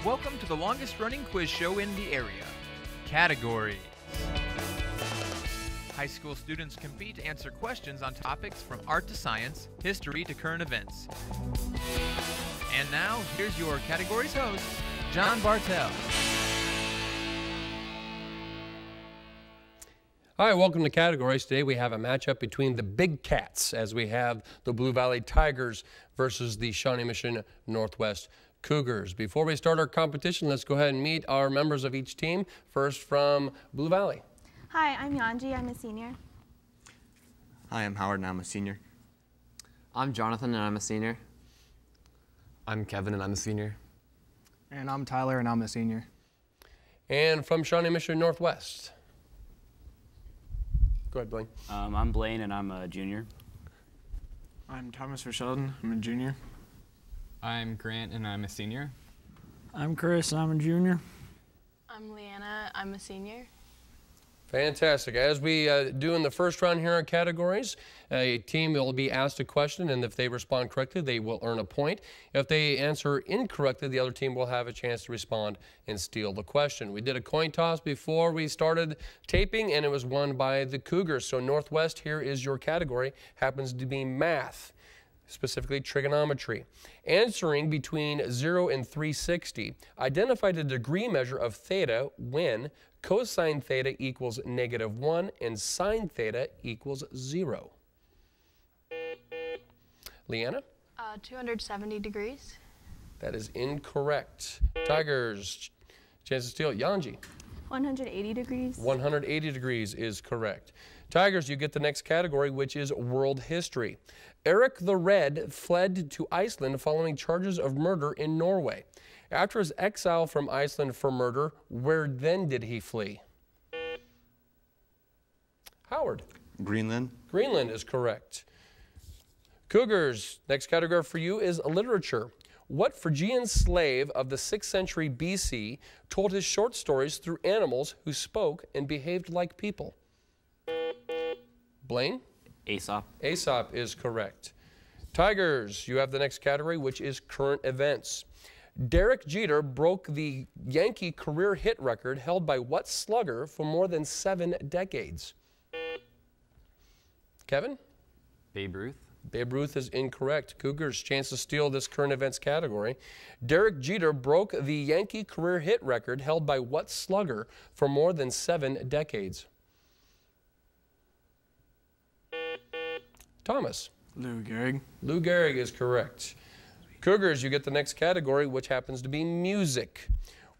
Welcome to the longest running quiz show in the area. Categories. High school students compete to answer questions on topics from art to science, history to current events. And now, here's your categories host, John Bartell. Hi, welcome to Categories. Today we have a matchup between the Big Cats as we have the Blue Valley Tigers versus the Shawnee Mission Northwest Cougars. Before we start our competition, let's go ahead and meet our members of each team. First from Blue Valley. Hi, I'm Yanji. I'm a senior. Hi, I'm Howard and I'm a senior. I'm Jonathan and I'm a senior. I'm Kevin and I'm a senior. And I'm Tyler and I'm a senior. And from Shawnee Mission Northwest. Go ahead, Blaine. I'm Blaine and I'm a junior. I'm Thomas Sheldon. I'm a junior. I'm Grant and I'm a senior. I'm Chris and I'm a junior. I'm Leanna. I'm a senior. Fantastic. As we do in the first round here on Categories, a team will be asked a question, and if they respond correctly, they will earn a point. If they answer incorrectly, the other team will have a chance to respond and steal the question. We did a coin toss before we started taping, and it was won by the Cougars. So Northwest, here is your category. Happens to be math, specifically trigonometry. Answering between 0 and 360, identify the degree measure of theta when cosine theta equals -1 and sine theta equals 0. Leanna? 270 degrees. That is incorrect. Tigers, chance to steal. Yanji? 180 degrees. 180 degrees is correct. Tigers, you get the next category, which is world history. Eric the Red fled to Iceland following charges of murder in Norway. After his exile from Iceland for murder, where then did he flee? Howard? Greenland. Greenland is correct. Cougars, next category for you is literature. What Phrygian slave of the 6th century BC told his short stories through animals who spoke and behaved like people? Blaine? Aesop. Aesop is correct. Tigers, you have the next category, which is current events. Derek Jeter broke the Yankee career hit record held by what slugger for more than 7 decades? Kevin? Babe Ruth. Babe Ruth is incorrect. Cougars, chance to steal this current events category. Derek Jeter broke the Yankee career hit record held by what slugger for more than 7 decades? Thomas? Lou Gehrig. Lou Gehrig is correct. Cougars, you get the next category, which happens to be music.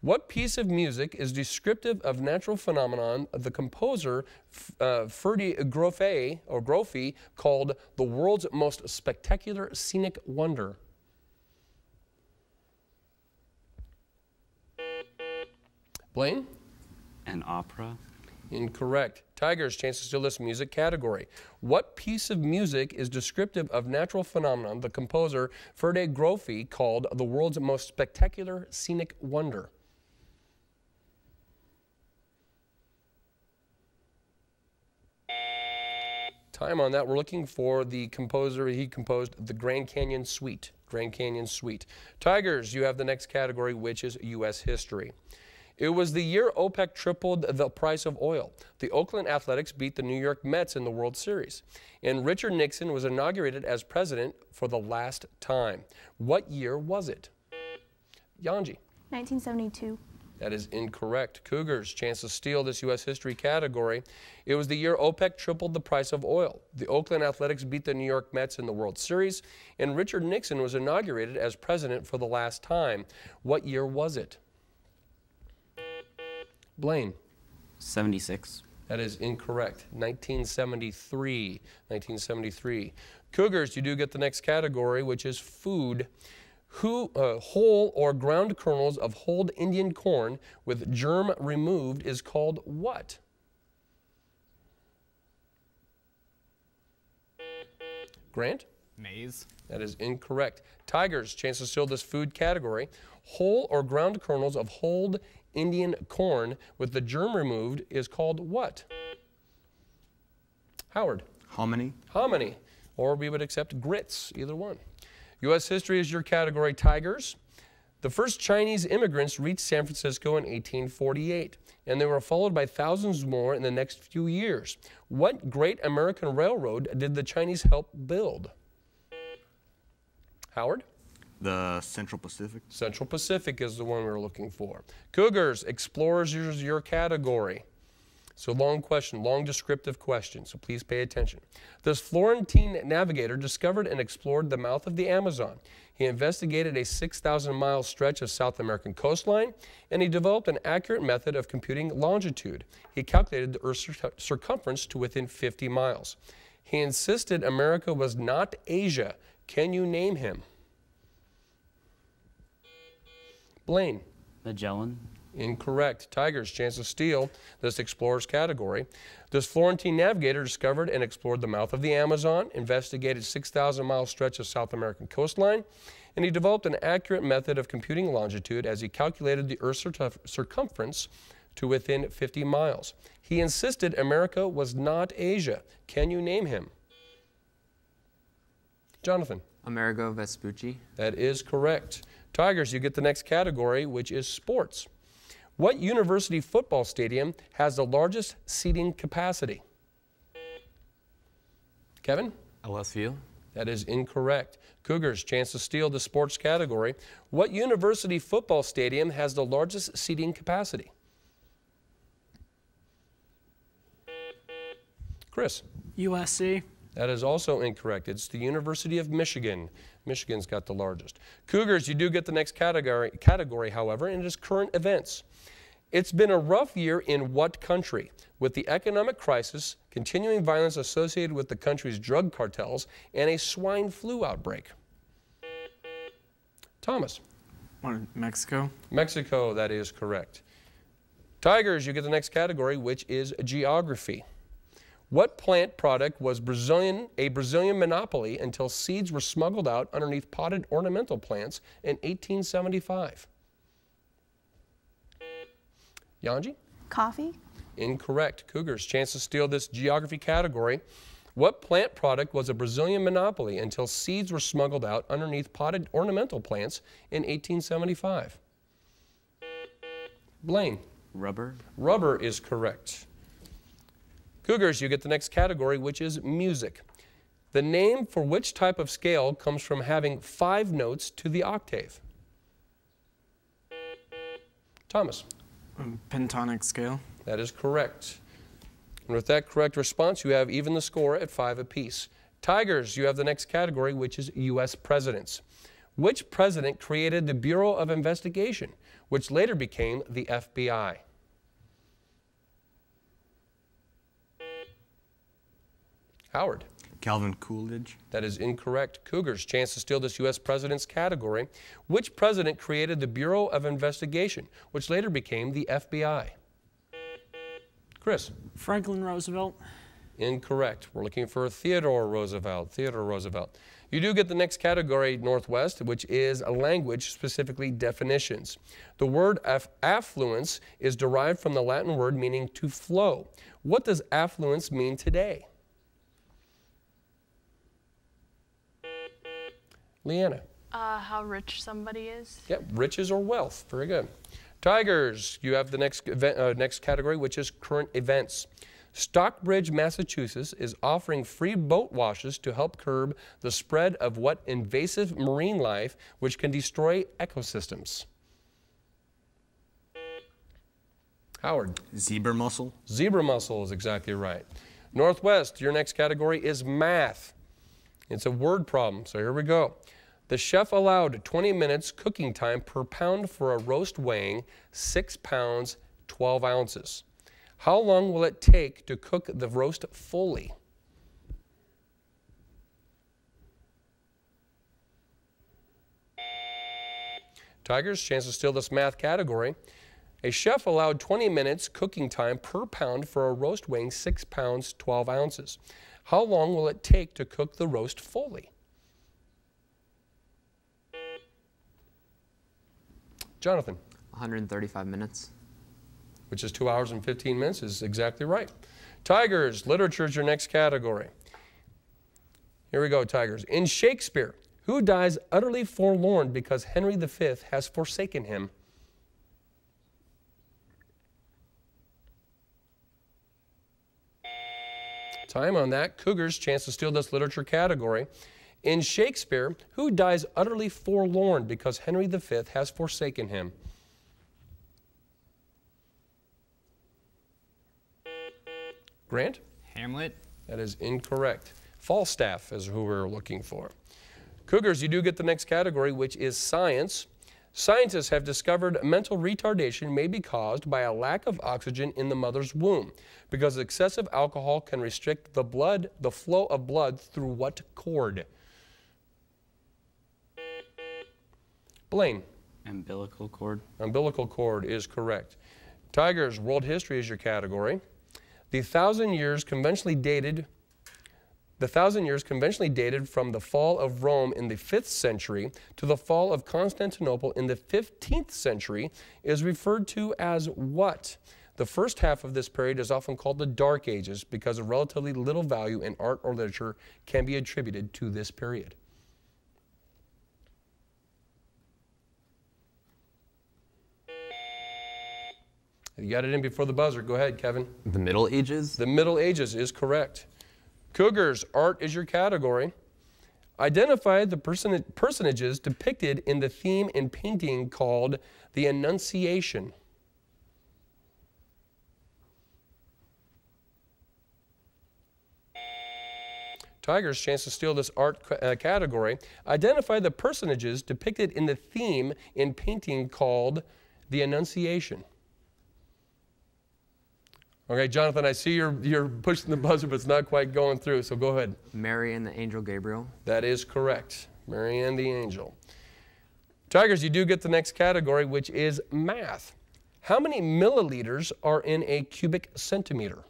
What piece of music is descriptive of natural phenomenon of the composer Ferdi Groffi called the world's most spectacular scenic wonder? Blaine? An opera. Incorrect. Tigers, chance to steal this music category. What piece of music is descriptive of natural phenomenon the composer Ferdi Groffi called the world's most spectacular scenic wonder? Time on that. We're looking for the composer. He composed the Grand Canyon Suite. Grand Canyon Suite. Tigers, you have the next category, which is U.S. history. It was the year OPEC tripled the price of oil. The Oakland Athletics beat the New York Mets in the World Series. And Richard Nixon was inaugurated as president for the last time. What year was it? Yanji? 1972. That is incorrect. Cougars, chance to steal this U.S. history category. It was the year OPEC tripled the price of oil. The Oakland Athletics beat the New York Mets in the World Series. And Richard Nixon was inaugurated as president for the last time. What year was it? Blaine? 76. That is incorrect. 1973. 1973. Cougars, you do get the next category, which is food. Whole or ground kernels of whole Indian corn with germ removed is called what? Grant? Maize. That is incorrect. Tigers, chance to steal this food category. Whole or ground kernels of whole Indian corn with the germ removed is called what? Howard? Hominy. Hominy. Or we would accept grits, either one. U.S. history is your category, Tigers. The first Chinese immigrants reached San Francisco in 1848, and they were followed by thousands more in the next few years. What great American railroad did the Chinese help build? Howard? The Central Pacific. Central Pacific is the one we were looking for. Cougars, Explorers is your category. So long question, long descriptive question, so please pay attention. This Florentine navigator discovered and explored the mouth of the Amazon. He investigated a 6,000-mile stretch of South American coastline, and he developed an accurate method of computing longitude. He calculated the Earth's circumference to within 50 miles. He insisted America was not Asia. Can you name him? Blaine. Magellan. Incorrect. Tigers, chance to steal this explorer's category. This Florentine navigator discovered and explored the mouth of the Amazon, investigated 6,000-mile stretch of South American coastline, and he developed an accurate method of computing longitude as he calculated the Earth's circumference to within 50 miles. He insisted America was not Asia. Can you name him? Jonathan. Amerigo Vespucci. That is correct. Tigers, you get the next category, which is sports. What university football stadium has the largest seating capacity? Kevin? LSU. That is incorrect. Cougars, chance to steal the sports category. What university football stadium has the largest seating capacity? Chris? USC. That is also incorrect. It's the University of Michigan. Michigan's got the largest. Cougars, you do get the next category, however, and it is current events. It's been a rough year in what country? With the economic crisis, continuing violence associated with the country's drug cartels, and a swine flu outbreak. Thomas. Mexico. Mexico, that is correct. Tigers, you get the next category, which is geography. What plant product was a Brazilian monopoly until seeds were smuggled out underneath potted ornamental plants in 1875? Yanji? Coffee. Incorrect. Cougars, chance to steal this geography category. What plant product was a Brazilian monopoly until seeds were smuggled out underneath potted ornamental plants in 1875? Blaine? Rubber. Rubber is correct. Cougars, you get the next category, which is music. The name for which type of scale comes from having 5 notes to the octave? Thomas. Pentatonic scale. That is correct. And with that correct response, you have even the score at 5 apiece. Tigers, you have the next category, which is U.S. presidents. Which president created the Bureau of Investigation, which later became the FBI? Howard. Calvin Coolidge. That is incorrect. Cougars, chance to steal this U.S. president's category. Which president created the Bureau of Investigation, which later became the FBI? Chris. Franklin Roosevelt. Incorrect. We're looking for Theodore Roosevelt. Theodore Roosevelt. You do get the next category, Northwest, which is a language, specifically definitions. The word affluence is derived from the Latin word meaning to flow. What does affluence mean today? Leanna. How rich somebody is. Yep, riches or wealth. Very good. Tigers, you have the next category, which is current events. Stockbridge, Massachusetts is offering free boat washes to help curb the spread of what invasive marine life which can destroy ecosystems? Howard. Zebra mussel. Zebra mussel is exactly right. Northwest, your next category is math. It's a word problem, so here we go. The chef allowed 20 minutes cooking time per pound for a roast weighing 6 pounds, 12 ounces. How long will it take to cook the roast fully? Tigers, chance to steal this math category. A chef allowed 20 minutes cooking time per pound for a roast weighing 6 pounds, 12 ounces. How long will it take to cook the roast fully? Jonathan. 135 minutes. Which is 2 hours and 15 minutes, is exactly right. Tigers, literature is your next category. Here we go, Tigers. In Shakespeare, Who dies utterly forlorn because Henry V has forsaken him? Time on that. Cougars, chance to steal this literature category. In Shakespeare, who dies utterly forlorn because Henry V has forsaken him? Grant? Hamlet. That is incorrect. Falstaff is who we're looking for. Cougars, you do get the next category, which is science. Scientists have discovered mental retardation may be caused by a lack of oxygen in the mother's womb because excessive alcohol can restrict the flow of blood through what cord? Blaine. Umbilical cord. Umbilical cord is correct. Tigers, world history is your category. The 1,000 years conventionally dated from the fall of Rome in the 5th century to the fall of Constantinople in the 15th century is referred to as what? The first half of this period is often called the Dark Ages because of relatively little value in art or literature can be attributed to this period. You got it in before the buzzer. Go ahead, Kevin. The Middle Ages? The Middle Ages is correct. Cougars, art is your category. Identify the personages depicted in the theme in painting called the Annunciation. Tigers, chance to steal this art category. Identify the personages depicted in the theme in painting called the Annunciation. Okay, Jonathan, I see you're pushing the buzzer, but it's not quite going through, so go ahead. Mary and the Angel Gabriel. That is correct. Mary and the Angel. Tigers, you do get the next category, which is math. How many milliliters are in a cubic centimeter?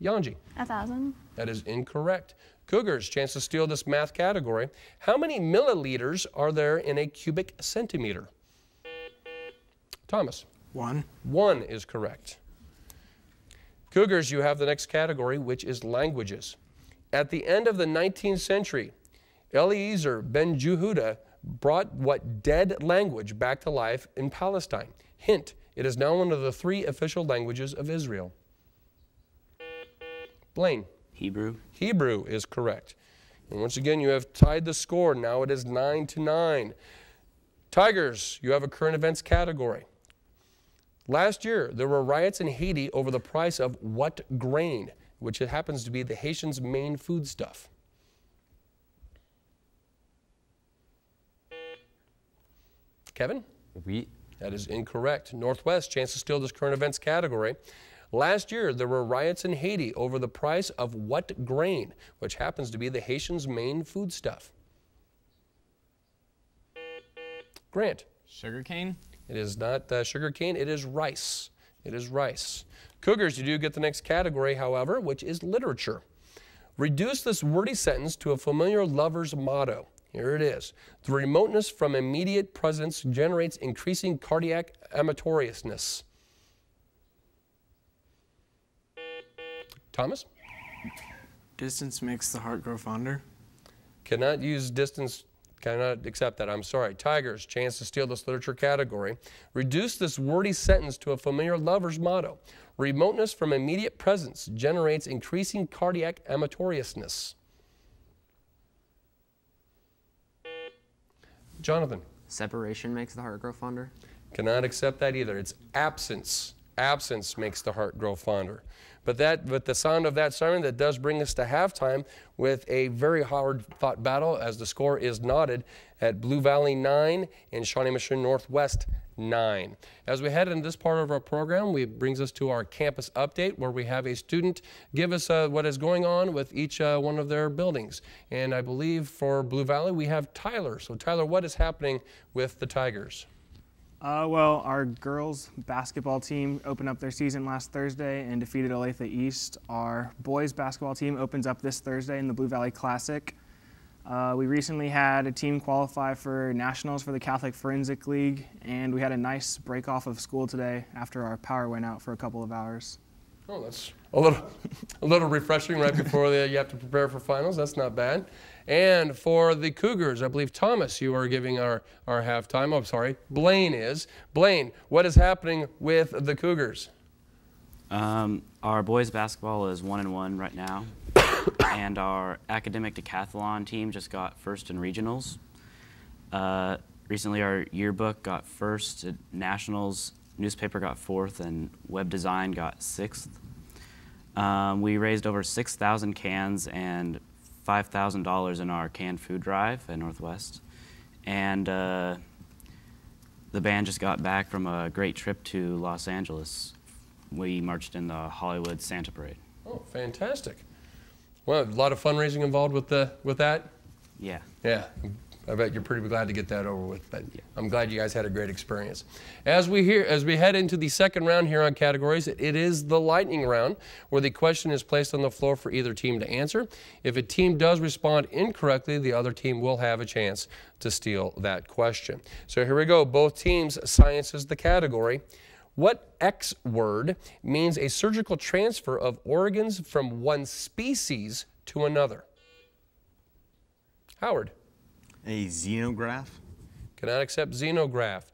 Yanji. 1,000. That is incorrect. Cougars, chance to steal this math category. How many milliliters are there in a cubic centimeter? Thomas. 1. 1 is correct. Cougars, you have the next category, which is languages. At the end of the 19th century, Eliezer ben Jehuda brought what dead language back to life in Palestine? Hint, it is now one of the 3 official languages of Israel. Blaine. Hebrew. Hebrew is correct. And once again, you have tied the score. Now it is 9-9. Tigers, you have a current events category. Last year, there were riots in Haiti over the price of what grain, which it happens to be the Haitians' main foodstuff? Kevin? Wheat. That is incorrect. Northwest, chance to steal this current events category. Last year, there were riots in Haiti over the price of what grain, which happens to be the Haitians' main foodstuff? Grant. Sugarcane. It is not sugar cane, it is rice. It is rice. Cougars, you do get the next category, however, which is literature. Reduce this wordy sentence to a familiar lover's motto. Here it is. The remoteness from immediate presence generates increasing cardiac amatoriousness. Thomas? Distance makes the heart grow fonder. Cannot use distance. Cannot accept that. I'm sorry. Tigers, chance to steal this literature category. Reduce this wordy sentence to a familiar lover's motto. Remoteness from immediate presence generates increasing cardiac amatoriousness. Jonathan. Separation makes the heart grow fonder. Cannot accept that either. It's absence. Absence makes the heart grow fonder. But with the sound of that siren, that does bring us to halftime with a very hard-fought battle as the score is knotted at Blue Valley 9 and Shawnee Mission Northwest 9. As we head into this part of our program, it brings us to our campus update where we have a student give us what is going on with each one of their buildings. And I believe for Blue Valley, we have Tyler. So Tyler, what is happening with the Tigers? Well, our girls basketball team opened up their season last Thursday and defeated Olathe East. Our boys basketball team opens up this Thursday in the Blue Valley Classic. We recently had a team qualify for nationals for the Catholic Forensic League, and we had a nice break off of school today after our power went out for a couple of hours. Oh, that's a little refreshing right before you have to prepare for finals. That's not bad. And for the Cougars, I believe, Thomas, you are giving our halftime. Oh, sorry, Blaine is. Blaine, what is happening with the Cougars? Our boys basketball is 1-1 right now, and our academic decathlon team just got first in regionals. Recently, our yearbook got first at nationals, newspaper got fourth, and web design got sixth. We raised over 6,000 cans and $5,000 in our canned food drive at Northwest, and the band just got back from a great trip to Los Angeles. We marched in the Hollywood Santa Parade. Oh, fantastic. Well, a lot of fundraising involved with that? Yeah. Yeah. I bet you're pretty glad to get that over with, but yeah. I'm glad you guys had a great experience. As we head into the second round here on categories, it is the lightning round, where the question is placed on the floor for either team to answer. If a team does respond incorrectly, the other team will have a chance to steal that question. So here we go. Both teams, science is the category. What X word means a surgical transfer of organs from one species to another? Howard. A xenograph. Cannot accept xenograph.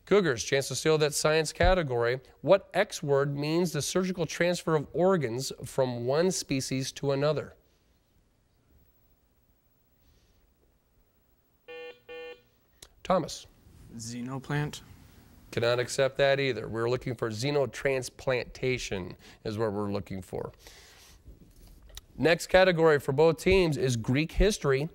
Cougars, chance to steal that science category. What X word means the surgical transfer of organs from one species to another? Thomas. Xenoplant. Cannot accept that either. We're looking for xenotransplantation is what we're looking for. Next category for both teams is Greek history.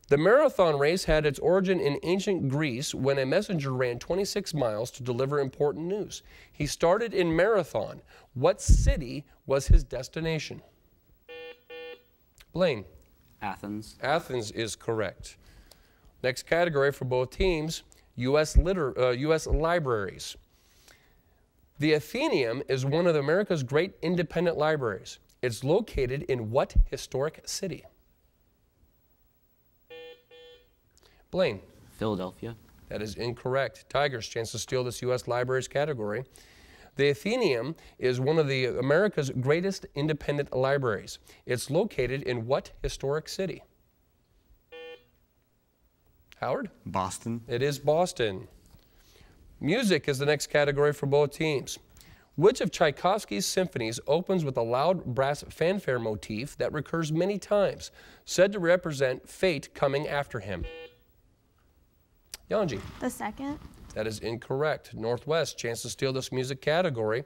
The marathon race had its origin in ancient Greece when a messenger ran 26 miles to deliver important news. He started in Marathon. What city was his destination? Blaine. Athens. Athens is correct. Next category for both teams, U.S. libraries. The Athenaeum is one of America's great independent libraries. It's located in what historic city? Blaine. Philadelphia. That is incorrect. Tigers, chance to steal this U.S. libraries category. The Athenaeum is one of America's greatest independent libraries. It's located in what historic city? Howard? Boston. It is Boston. Music is the next category for both teams. Which of Tchaikovsky's symphonies opens with a loud brass fanfare motif that recurs many times, said to represent fate coming after him? Yanji. The second. That is incorrect. Northwest, chance to steal this music category.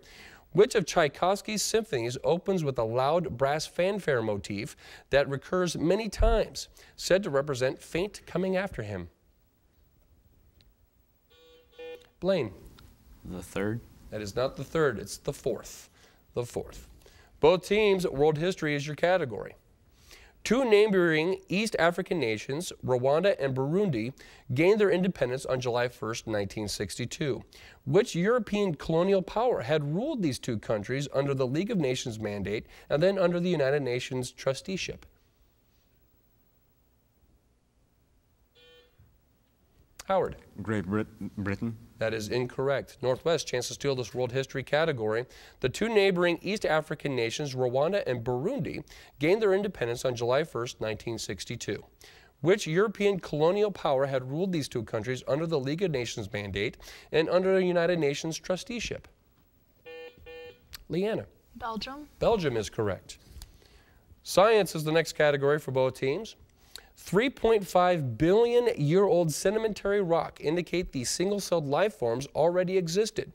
Which of Tchaikovsky's symphonies opens with a loud brass fanfare motif that recurs many times, said to represent fate coming after him? Blaine. The third. That is not the third, it's the fourth. The fourth. Both teams, world history is your category. Two neighboring East African nations, Rwanda and Burundi, gained their independence on July 1st, 1962. Which European colonial power had ruled these two countries under the League of Nations mandate and then under the United Nations trusteeship? Howard. Great Britain. That is incorrect. Northwest, chance to steal this world history category. The two neighboring East African nations, Rwanda and Burundi, gained their independence on July 1st, 1962. Which European colonial power had ruled these two countries under the League of Nations mandate and under the United Nations trusteeship? Leanna. Belgium. Belgium is correct. Science is the next category for both teams. 3.5 billion-year-old sedimentary rock indicate these single-celled life forms already existed.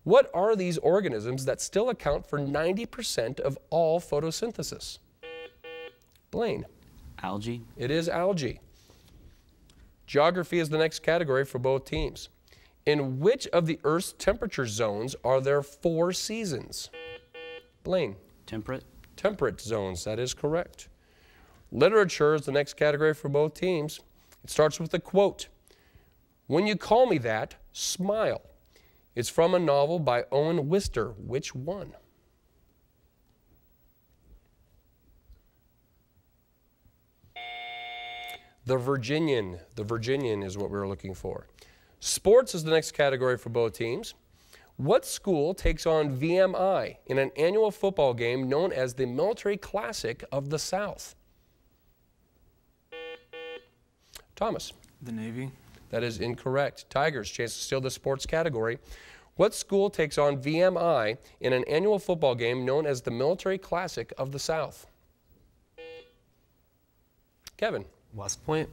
What are these organisms that still account for 90% of all photosynthesis? Blaine. Algae. It is algae. Geography is the next category for both teams. In which of the Earth's temperature zones are there 4 seasons? Blaine. Temperate. Temperate zones, that is correct. Literature is the next category for both teams. It starts with a quote. When you call me that, smile. It's from a novel by Owen Wister. Which one? The Virginian. The Virginian is what we're looking for. Sports is the next category for both teams. What school takes on VMI in an annual football game known as the Military Classic of the South? Thomas. The Navy. That is incorrect. Tigers, chance to steal the sports category. What school takes on VMI in an annual football game known as the Military Classic of the South? Kevin. West Point.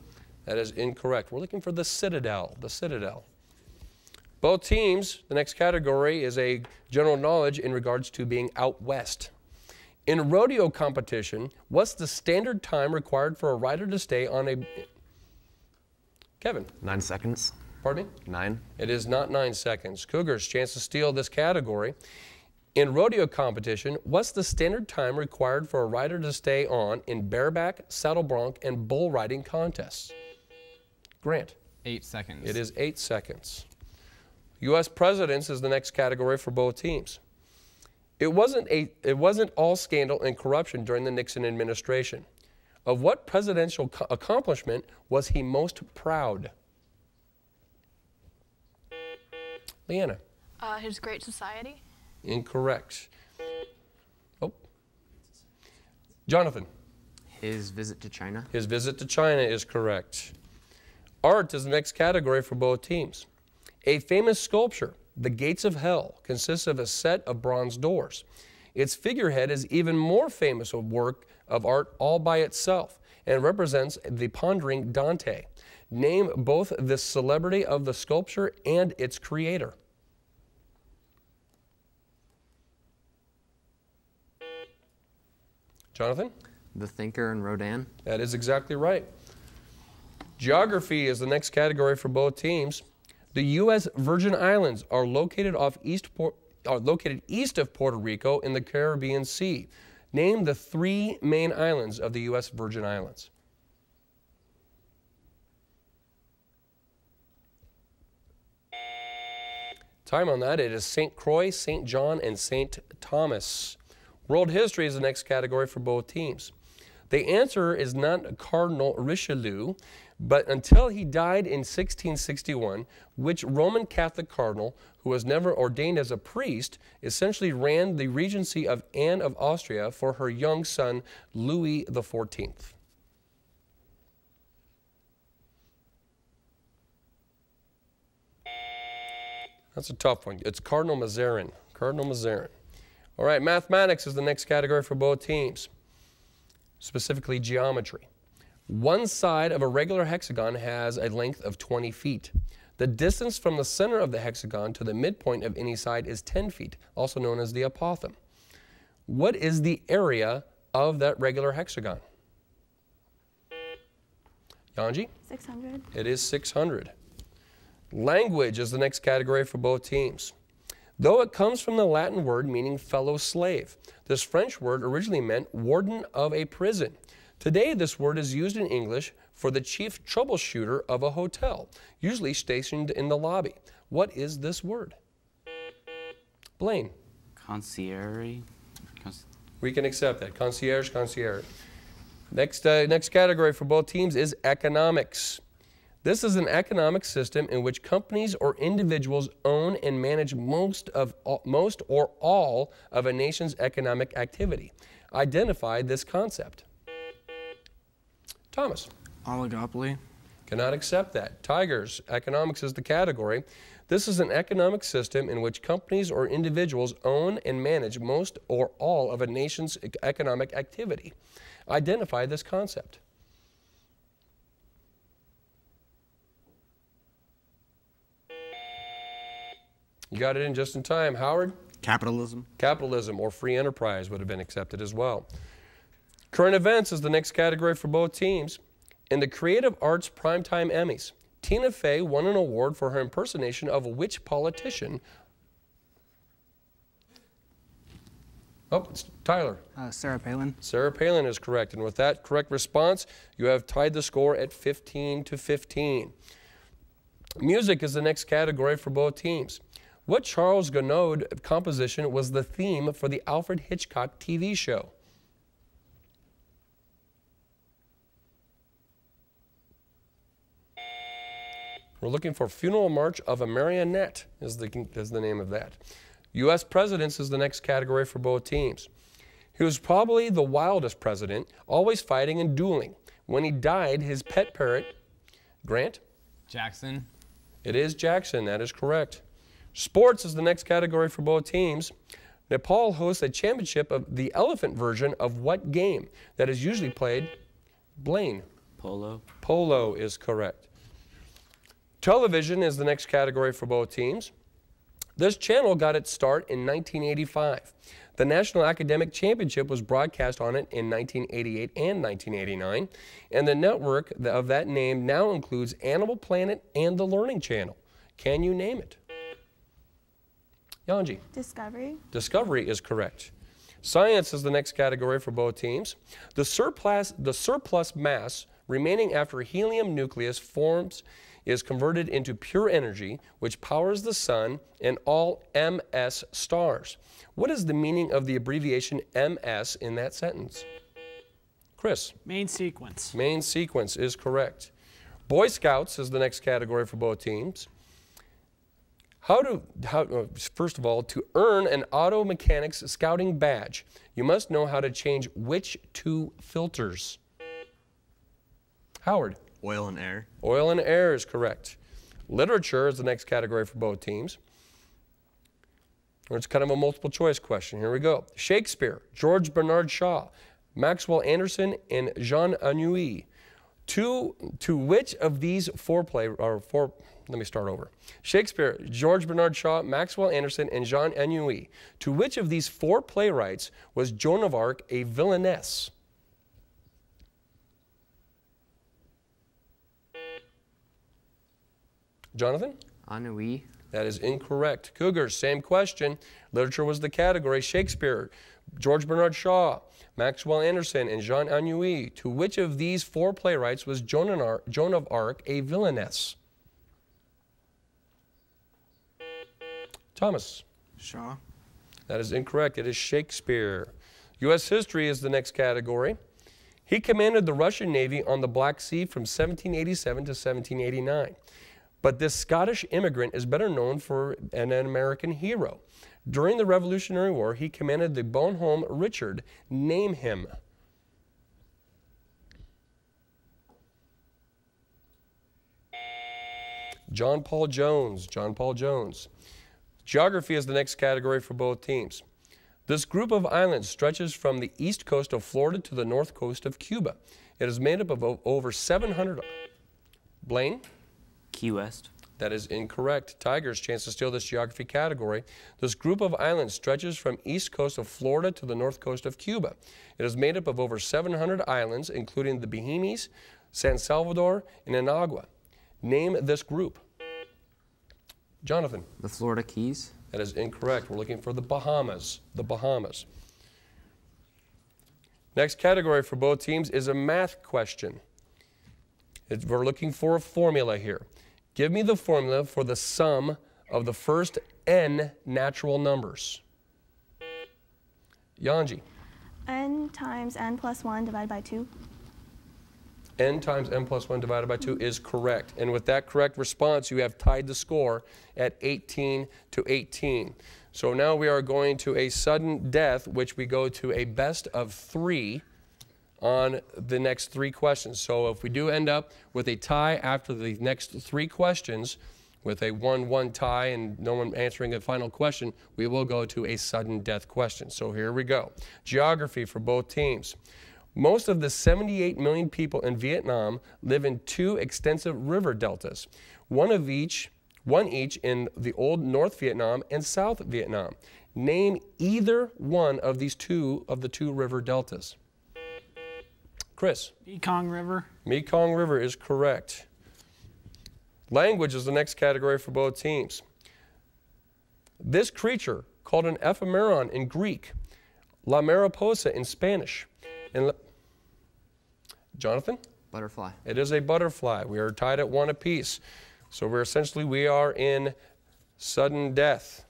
That is incorrect. We're looking for the Citadel. The Citadel. Both teams, the next category is a general knowledge in regards to being out west. In a rodeo competition, what's the standard time required for a rider to stay on a... Kevin. 9 seconds. Pardon me? 9. It is not 9 seconds. Cougars, chance to steal this category. In rodeo competition, what's the standard time required for a rider to stay on in bareback, saddle bronc, and bull riding contests? Grant. 8 seconds. It is 8 seconds. U.S. presidents is the next category for both teams. It wasn't all scandal and corruption during the Nixon administration. Of what presidential accomplishment was he most proud? Leanna. His Great Society. Incorrect. Oh. Jonathan. His visit to China. His visit to China is correct. Art is the next category for both teams. A famous sculpture, the Gates of Hell, consists of a set of bronze doors. Its figurehead is even more famous work of art all by itself and represents the pondering Dante. Name both the celebrity of the sculpture and its creator. Jonathan? The Thinker and Rodin. That is exactly right. Geography is the next category for both teams. The U.S. Virgin Islands are located east of Puerto Rico in the Caribbean Sea. Name the 3 main islands of the U.S. Virgin Islands. Time on that. It is St. Croix, St. John, and St. Thomas. World history is the next category for both teams. The answer is not Cardinal Richelieu, but until he died in 1661, which Roman Catholic cardinal, who was never ordained as a priest, essentially ran the regency of Anne of Austria for her young son, Louis XIV. That's a tough one. It's Cardinal Mazarin. Cardinal Mazarin. All right, mathematics is the next category for both teams, specifically geometry. One side of a regular hexagon has a length of 20 feet. The distance from the center of the hexagon to the midpoint of any side is 10 feet, also known as the apothem. What is the area of that regular hexagon? Yanji? 600. It is 600. Language is the next category for both teams. Though it comes from the Latin word meaning fellow slave, this French word originally meant warden of a prison. Today, this word is used in English for the chief troubleshooter of a hotel, usually stationed in the lobby. What is this word? Blaine. Concierge. We can accept that. Concierge, concierge. Next category for both teams is economics. This is an economic system in which companies or individuals own and manage most or all of a nation's economic activity. Identify this concept. Thomas. Oligopoly. Cannot accept that. Tigers. Economics is the category. This is an economic system in which companies or individuals own and manage most or all of a nation's economic activity. Identify this concept. You got it in just in time. Howard? Capitalism. Capitalism or free enterprise would have been accepted as well. Current events is the next category for both teams. In the Creative Arts Primetime Emmys, Tina Fey won an award for her impersonation of which politician? Oh, it's Tyler. Sarah Palin. Sarah Palin is correct. And with that correct response, you have tied the score at 15-15. Music is the next category for both teams. What Charles Gounod composition was the theme for the Alfred Hitchcock TV show? We're looking for Funeral March of a Marionette is the name of that. U.S. presidents is the next category for both teams. He was probably the wildest president, always fighting and dueling. When he died, his pet parrot, Grant? Jackson. It is Jackson, that is correct. Sports is the next category for both teams. Nepal hosts a championship of the elephant version of what game that is usually played? Blaine. Polo. Polo is correct. Television is the next category for both teams. This channel got its start in 1985. The National Academic Championship was broadcast on it in 1988 and 1989, and the network of that name now includes Animal Planet and the Learning Channel. Can you name it? Yanji. Discovery. Discovery is correct. Science is the next category for both teams. The surplus mass remaining after a helium nucleus forms is converted into pure energy, which powers the sun and all MS stars. What is the meaning of the abbreviation MS in that sentence? Chris? Main sequence. Main sequence is correct. Boy Scouts is the next category for both teams. First of all, to earn an auto mechanics scouting badge, you must know how to change which two filters? Howard? Oil and air. Oil and air is correct. Literature is the next category for both teams. It's kind of a multiple choice question. Here we go. Shakespeare, George Bernard Shaw, Maxwell Anderson, and Jean Anouilh. To which of these let me start over. Shakespeare, George Bernard Shaw, Maxwell Anderson, and Jean Anouilh. To which of these four playwrights was Joan of Arc a villainess? Jonathan? Anouilh. That is incorrect. Cougars, same question. Literature was the category. Shakespeare, George Bernard Shaw, Maxwell Anderson, and Jean Anouilh. To which of these four playwrights was Joan of Arc a villainess? Thomas? Shaw. That is incorrect. It is Shakespeare. U.S. history is the next category. He commanded the Russian Navy on the Black Sea from 1787 to 1789. But this Scottish immigrant is better known for an American hero. During the Revolutionary War, he commanded the Bonhomme Richard. Name him. John Paul Jones. John Paul Jones. Geography is the next category for both teams. This group of islands stretches from the east coast of Florida to the north coast of Cuba. It is made up of over 700... Blaine? Key West. That is incorrect. Tigers, chance to steal this geography category. This group of islands stretches from east coast of Florida to the north coast of Cuba. It is made up of over 700 islands, including the Bahamas, San Salvador, and Anagua. Name this group. Jonathan. The Florida Keys. That is incorrect. We're looking for the Bahamas. The Bahamas. Next category for both teams is a math question. We're looking for a formula here. Give me the formula for the sum of the first n natural numbers. Yanji. N times n plus 1 divided by 2. N times n plus 1 divided by 2 is correct. And with that correct response, you have tied the score at 18 to 18. So now we are going to a sudden death, which we go to a best of 3 on the next 3 questions. So if we do end up with a tie after the next 3 questions, with a 1-1 tie and no one answering a final question, we will go to a sudden death question. So here we go. Geography for both teams. Most of the 78 million people in Vietnam live in 2 extensive river deltas, one each in the old North Vietnam and South Vietnam. Name either one of these two river deltas. Chris. Mekong River. Mekong River is correct. Language is the next category for both teams. This creature, called an ephemeron in Greek, la mariposa in Spanish, and Jonathan? Butterfly. It is a butterfly. We are tied at 1 apiece. So we are in sudden death.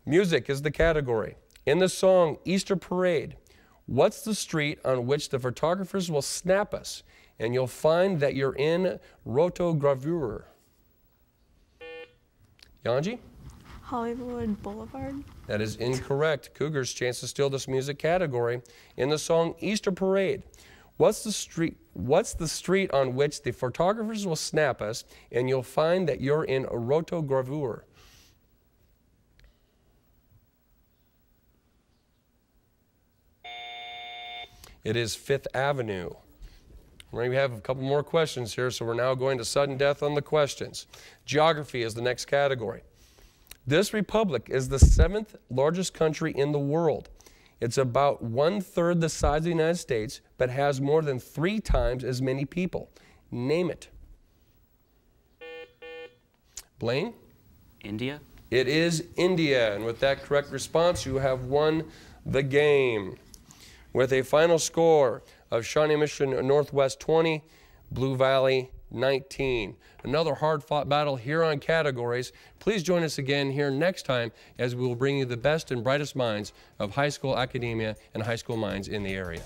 Music is the category. In the song Easter Parade, what's the street on which the photographers will snap us? and you'll find that you're in rotogravure. Yanji? Hollywood Boulevard. That is incorrect. Cougars chance to steal this music category. In the song Easter Parade, what's the street on which the photographers will snap us, and you'll find that you're in a rotogravure? It is Fifth Avenue. We have a couple more questions here, so we're now going to sudden death on the questions. Geography is the next category. This republic is the 7th largest country in the world. It's about 1/3 the size of the United States, but has more than 3 times as many people. Name it. Blaine? India. It is India, and with that correct response, you have won the game. With a final score of Shawnee Mission Northwest 20, Blue Valley 19. Another hard-fought battle here on Categories. Please join us again here next time as we will bring you the best and brightest minds of high school academia and high school minds in the area.